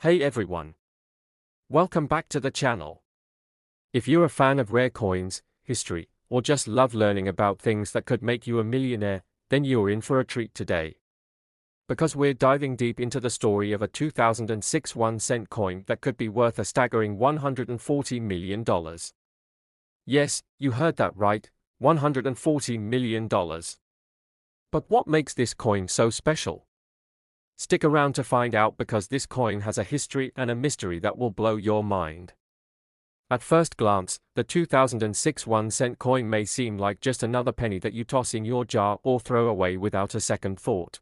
Hey everyone. Welcome back to the channel. If you're a fan of rare coins, history, or just love learning about things that could make you a millionaire, then you're in for a treat today. Because we're diving deep into the story of a 2006 1-cent coin that could be worth a staggering $140 million. Yes, you heard that right, $140 million. But what makes this coin so special? Stick around to find out, because this coin has a history and a mystery that will blow your mind. At first glance, the 2006 1-cent coin may seem like just another penny that you toss in your jar or throw away without a second thought.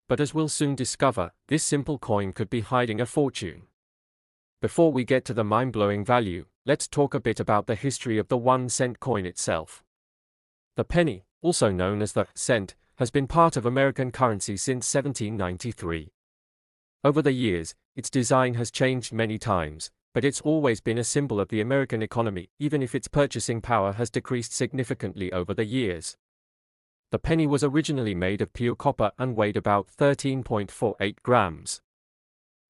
But as we'll soon discover, this simple coin could be hiding a fortune. Before we get to the mind-blowing value, let's talk a bit about the history of the 1-cent coin itself. The penny, also known as the cent, has been part of American currency since 1793. Over the years, its design has changed many times, but it's always been a symbol of the American economy, even if its purchasing power has decreased significantly over the years. The penny was originally made of pure copper and weighed about 13.48 grams.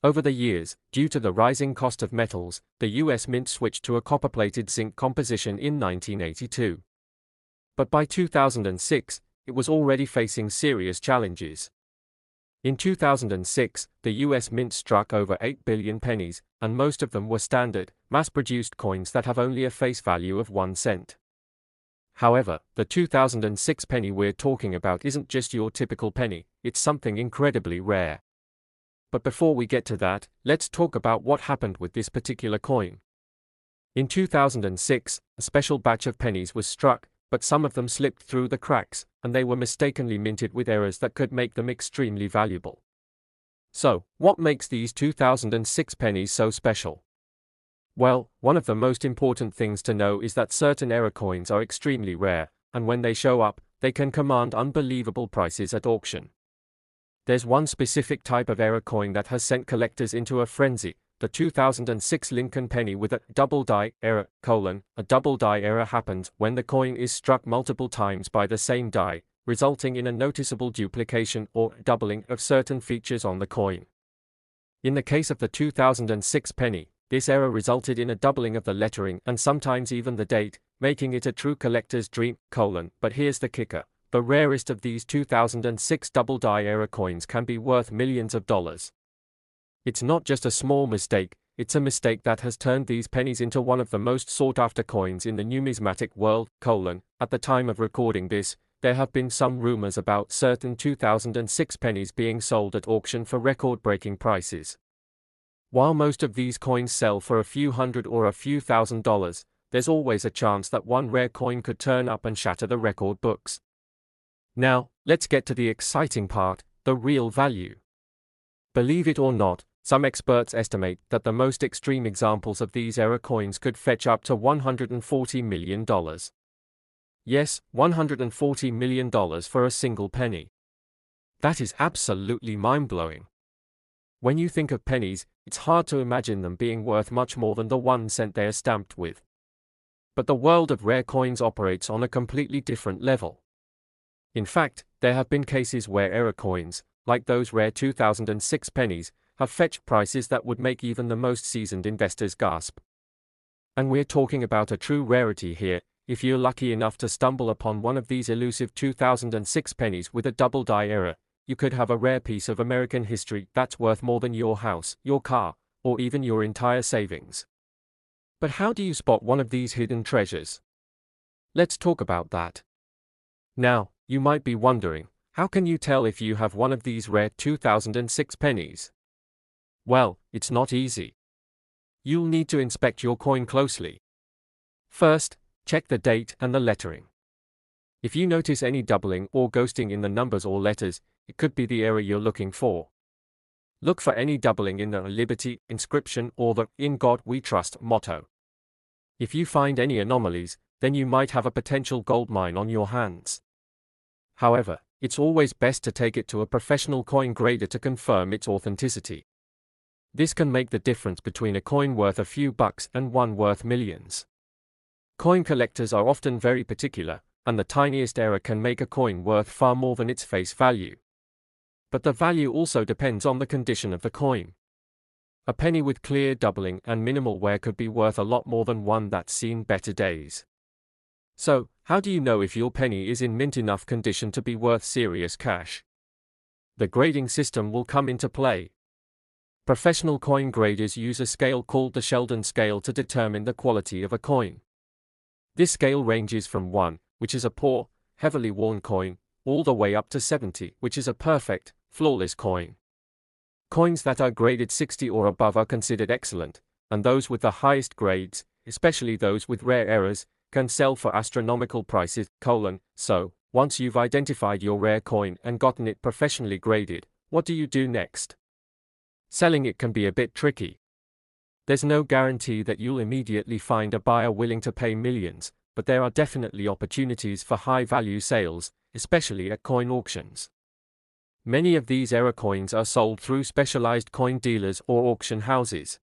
Over the years, due to the rising cost of metals, the US Mint switched to a copper-plated zinc composition in 1982. But by 2006, it was already facing serious challenges. In 2006, the US Mint struck over 8 billion pennies, and most of them were standard, mass-produced coins that have only a face value of 1 cent. However, the 2006 penny we're talking about isn't just your typical penny, it's something incredibly rare. But before we get to that, let's talk about what happened with this particular coin. In 2006, a special batch of pennies was struck, but some of them slipped through the cracks, and they were mistakenly minted with errors that could make them extremely valuable. So, what makes these 2006 pennies so special? Well, one of the most important things to know is that certain error coins are extremely rare, and when they show up, they can command unbelievable prices at auction. There's one specific type of error coin that has sent collectors into a frenzy: the 2006 Lincoln penny with a double die error: a double die error happens when the coin is struck multiple times by the same die, resulting in a noticeable duplication or doubling of certain features on the coin. In the case of the 2006 penny, this error resulted in a doubling of the lettering and sometimes even the date, making it a true collector's dream: but here's the kicker: the rarest of these 2006 double die error coins can be worth millions of dollars. It's not just a small mistake, it's a mistake that has turned these pennies into one of the most sought-after coins in the numismatic world: at the time of recording this, there have been some rumors about certain 2006 pennies being sold at auction for record-breaking prices. While most of these coins sell for a few hundred or a few $1,000s, there's always a chance that one rare coin could turn up and shatter the record books. Now, let's get to the exciting part: the real value. Believe it or not, some experts estimate that the most extreme examples of these error coins could fetch up to $140 million. Yes, $140 million for a single penny. That is absolutely mind-blowing. When you think of pennies, it's hard to imagine them being worth much more than the 1 cent they are stamped with. But the world of rare coins operates on a completely different level. In fact, there have been cases where error coins, like those rare 2006 pennies, have fetched prices that would make even the most seasoned investors gasp. And we're talking about a true rarity here. If you're lucky enough to stumble upon one of these elusive 2006 pennies with a double die error, you could have a rare piece of American history that's worth more than your house, your car, or even your entire savings. But how do you spot one of these hidden treasures? Let's talk about that. Now, you might be wondering, how can you tell if you have one of these rare 2006 pennies? Well, it's not easy. You'll need to inspect your coin closely. First, check the date and the lettering. If you notice any doubling or ghosting in the numbers or letters, it could be the error you're looking for. Look for any doubling in the Liberty inscription or the "In God We Trust" motto. If you find any anomalies, then you might have a potential gold mine on your hands. However, it's always best to take it to a professional coin grader to confirm its authenticity. This can make the difference between a coin worth a few bucks and one worth millions. Coin collectors are often very particular, and the tiniest error can make a coin worth far more than its face value. But the value also depends on the condition of the coin. A penny with clear doubling and minimal wear could be worth a lot more than one that's seen better days. So, how do you know if your penny is in mint enough condition to be worth serious cash? The grading system will come into play. Professional coin graders use a scale called the Sheldon scale to determine the quality of a coin. This scale ranges from 1, which is a poor, heavily worn coin, all the way up to 70, which is a perfect, flawless coin. Coins that are graded 60 or above are considered excellent, and those with the highest grades, especially those with rare errors, can sell for astronomical prices. So, once you've identified your rare coin and gotten it professionally graded, what do you do next? Selling it can be a bit tricky. There's no guarantee that you'll immediately find a buyer willing to pay millions, but there are definitely opportunities for high-value sales, especially at coin auctions. Many of these error coins are sold through specialized coin dealers or auction houses.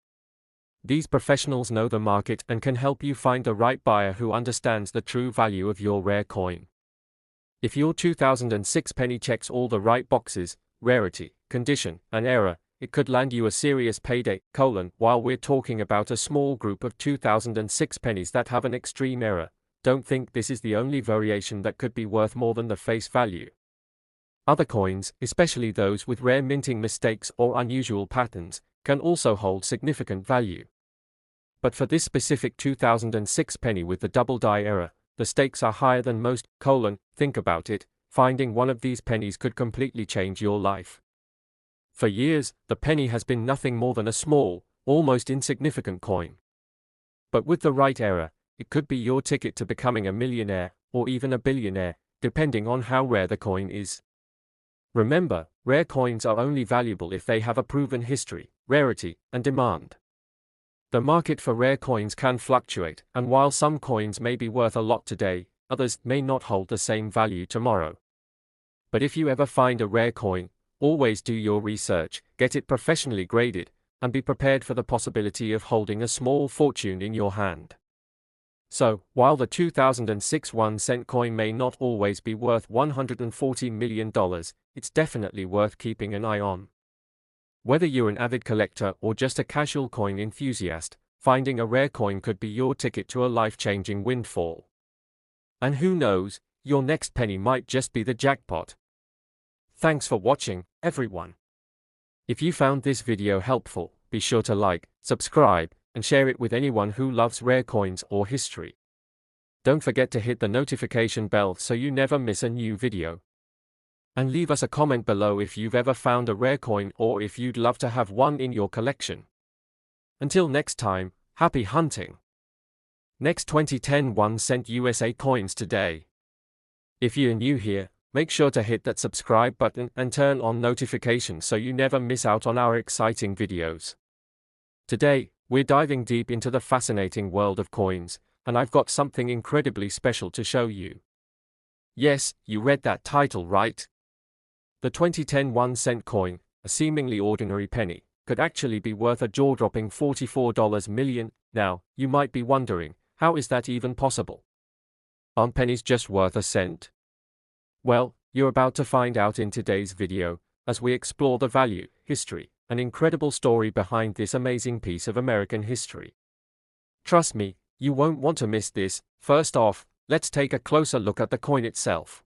These professionals know the market and can help you find the right buyer who understands the true value of your rare coin. If your 2006 penny checks all the right boxes, rarity, condition, and error, it could land you a serious payday. While we're talking about a small group of 2006 pennies that have an extreme error, don't think this is the only variation that could be worth more than the face value. Other coins, especially those with rare minting mistakes or unusual patterns, can also hold significant value. But for this specific 2006 penny with the double die error, the stakes are higher than most. Think about it, finding one of these pennies could completely change your life. For years, the penny has been nothing more than a small, almost insignificant coin. But with the right error, it could be your ticket to becoming a millionaire, or even a billionaire, depending on how rare the coin is. Remember, rare coins are only valuable if they have a proven history, rarity, and demand. The market for rare coins can fluctuate, and while some coins may be worth a lot today, others may not hold the same value tomorrow. But if you ever find a rare coin, always do your research, get it professionally graded, and be prepared for the possibility of holding a small fortune in your hand. So, while the 2006 1-cent coin may not always be worth $140 million, it's definitely worth keeping an eye on. Whether you're an avid collector or just a casual coin enthusiast, finding a rare coin could be your ticket to a life-changing windfall. And who knows, your next penny might just be the jackpot. Thanks for watching, everyone. If you found this video helpful, be sure to like, subscribe, and share it with anyone who loves rare coins or history. Don't forget to hit the notification bell so you never miss a new video. And leave us a comment below if you've ever found a rare coin or if you'd love to have one in your collection. Until next time, happy hunting! Next 2010 1-cent USA coins today. If you're new here, make sure to hit that subscribe button and turn on notifications so you never miss out on our exciting videos. Today, we're diving deep into the fascinating world of coins, and I've got something incredibly special to show you. Yes, you read that title right. The 2010 1-cent coin, a seemingly ordinary penny, could actually be worth a jaw-dropping $44 million. Now, you might be wondering, how is that even possible? Aren't pennies just worth a cent? Well, you're about to find out in today's video, as we explore the value, history, and incredible story behind this amazing piece of American history. Trust me, you won't want to miss this. First off, let's take a closer look at the coin itself.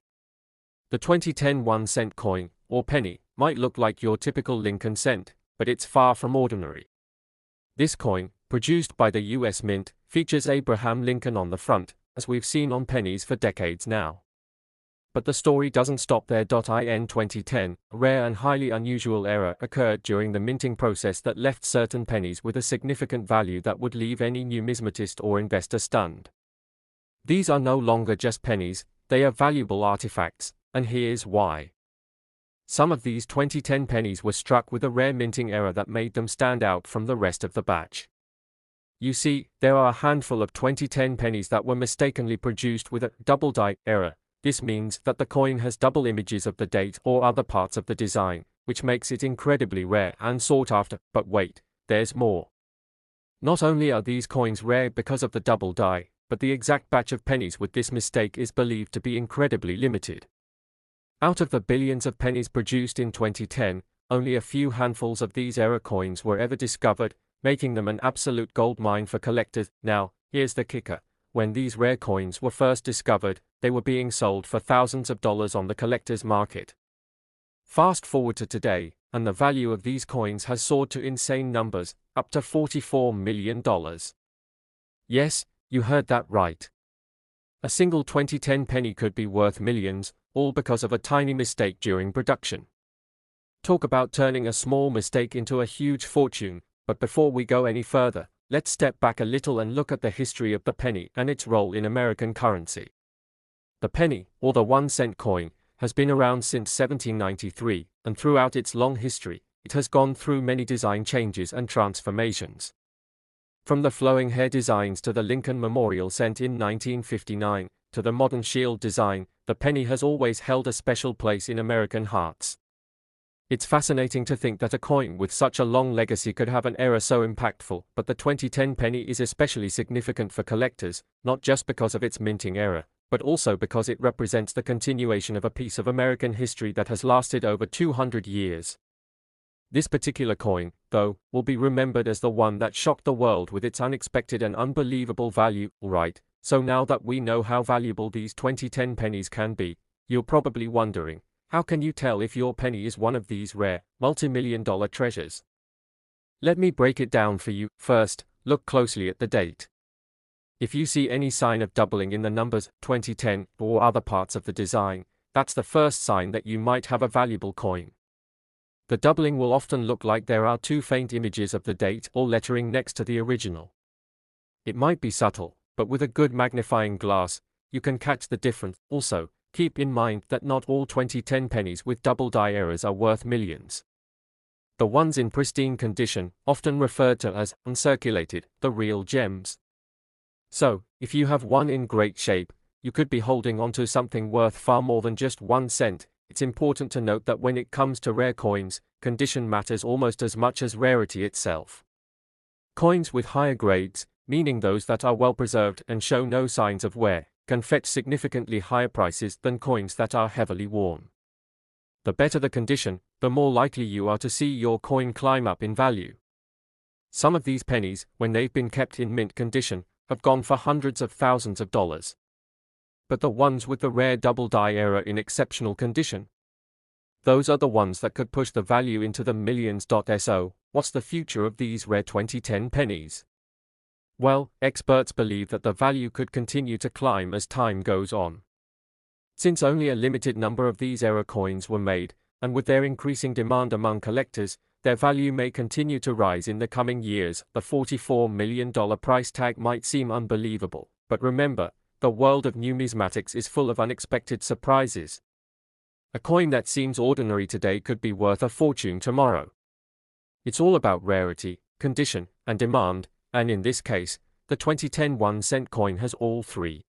The 2010 1-cent coin, or penny, might look like your typical Lincoln cent, but it's far from ordinary. This coin, produced by the US Mint, features Abraham Lincoln on the front, as we've seen on pennies for decades now. But the story doesn't stop there. In 2010, a rare and highly unusual error occurred during the minting process that left certain pennies with a significant value that would leave any numismatist or investor stunned. These are no longer just pennies, they are valuable artifacts, and here's why. Some of these 2010 pennies were struck with a rare minting error that made them stand out from the rest of the batch. You see, there are a handful of 2010 pennies that were mistakenly produced with a double die error. This means that the coin has double images of the date or other parts of the design, which makes it incredibly rare and sought after. But wait, there's more. Not only are these coins rare because of the double die, but the exact batch of pennies with this mistake is believed to be incredibly limited. Out of the billions of pennies produced in 2010, only a few handfuls of these era coins were ever discovered, making them an absolute goldmine for collectors. Now, here's the kicker. When these rare coins were first discovered, they were being sold for thousands of dollars on the collector's market. Fast forward to today, and the value of these coins has soared to insane numbers, up to $44 million. Yes, you heard that right. A single 2010 penny could be worth millions, all because of a tiny mistake during production. Talk about turning a small mistake into a huge fortune, but before we go any further, let's step back a little and look at the history of the penny and its role in American currency. The penny, or the 1-cent coin, has been around since 1793, and throughout its long history, it has gone through many design changes and transformations. From the flowing hair designs to the Lincoln Memorial sent in 1959, to the modern shield design, the penny has always held a special place in American hearts. It's fascinating to think that a coin with such a long legacy could have an era so impactful, but the 2010 penny is especially significant for collectors, not just because of its minting era, but also because it represents the continuation of a piece of American history that has lasted over 200 years. This particular coin, though, will be remembered as the one that shocked the world with its unexpected and unbelievable value. Right, so now that we know how valuable these 2010 pennies can be, you're probably wondering, how can you tell if your penny is one of these rare, multi-million-dollar treasures? Let me break it down for you. First, look closely at the date. If you see any sign of doubling in the numbers 2010 or other parts of the design, that's the first sign that you might have a valuable coin. The doubling will often look like there are two faint images of the date or lettering next to the original. It might be subtle, but with a good magnifying glass, you can catch the difference. Also, keep in mind that not all 2010 pennies with double die errors are worth millions. The ones in pristine condition, often referred to as uncirculated, the real gems. So, if you have one in great shape, you could be holding onto something worth far more than just 1 cent. It's important to note that when it comes to rare coins, condition matters almost as much as rarity itself. Coins with higher grades, meaning those that are well preserved and show no signs of wear, can fetch significantly higher prices than coins that are heavily worn. The better the condition, the more likely you are to see your coin climb up in value. Some of these pennies, when they've been kept in mint condition, have gone for hundreds of thousands of dollars. But the ones with the rare double die era in exceptional condition? Those are the ones that could push the value into the millions. So, what's the future of these rare 2010 pennies? Well, experts believe that the value could continue to climb as time goes on. Since only a limited number of these era coins were made, and with their increasing demand among collectors, their value may continue to rise in the coming years. The $44 million price tag might seem unbelievable, but remember, the world of numismatics is full of unexpected surprises. A coin that seems ordinary today could be worth a fortune tomorrow. It's all about rarity, condition, and demand, and in this case, the 2010 1-cent coin has all three.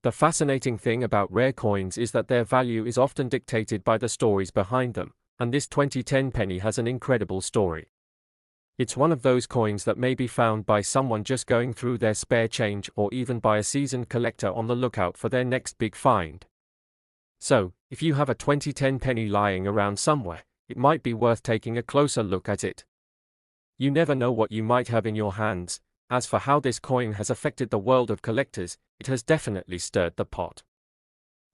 The fascinating thing about rare coins is that their value is often dictated by the stories behind them, and this 2010 penny has an incredible story. It's one of those coins that may be found by someone just going through their spare change or even by a seasoned collector on the lookout for their next big find. So, if you have a 2010 penny lying around somewhere, it might be worth taking a closer look at it. You never know what you might have in your hands. As for how this coin has affected the world of collectors, it has definitely stirred the pot.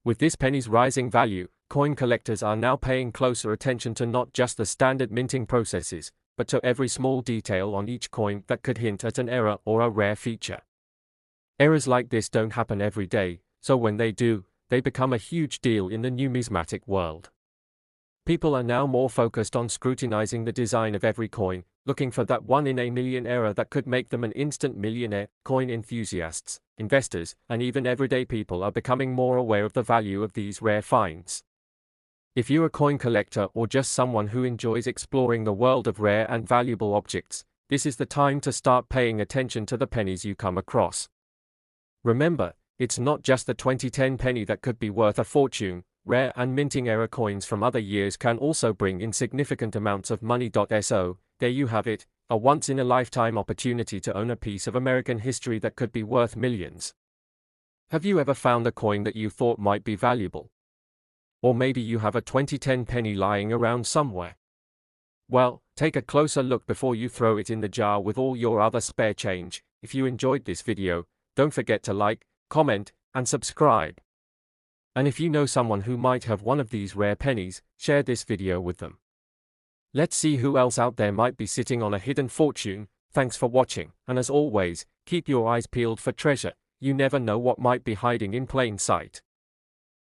With this penny's rising value, coin collectors are now paying closer attention to not just the standard minting processes, but to every small detail on each coin that could hint at an error or a rare feature. Errors like this don't happen every day, so when they do, they become a huge deal in the numismatic world. People are now more focused on scrutinizing the design of every coin, looking for that 1 in a million error that could make them an instant millionaire. Coin enthusiasts, investors, and even everyday people are becoming more aware of the value of these rare finds. If you're a coin collector or just someone who enjoys exploring the world of rare and valuable objects, this is the time to start paying attention to the pennies you come across. Remember, it's not just the 2010 penny that could be worth a fortune. Rare and minting era coins from other years can also bring in significant amounts of money. So, there you have it, a once-in-a-lifetime opportunity to own a piece of American history that could be worth millions. Have you ever found a coin that you thought might be valuable? Or maybe you have a 2010 penny lying around somewhere. Well, take a closer look before you throw it in the jar with all your other spare change. If you enjoyed this video, don't forget to like, comment, and subscribe. And if you know someone who might have one of these rare pennies, share this video with them. Let's see who else out there might be sitting on a hidden fortune. Thanks for watching, and as always, keep your eyes peeled for treasure. You never know what might be hiding in plain sight.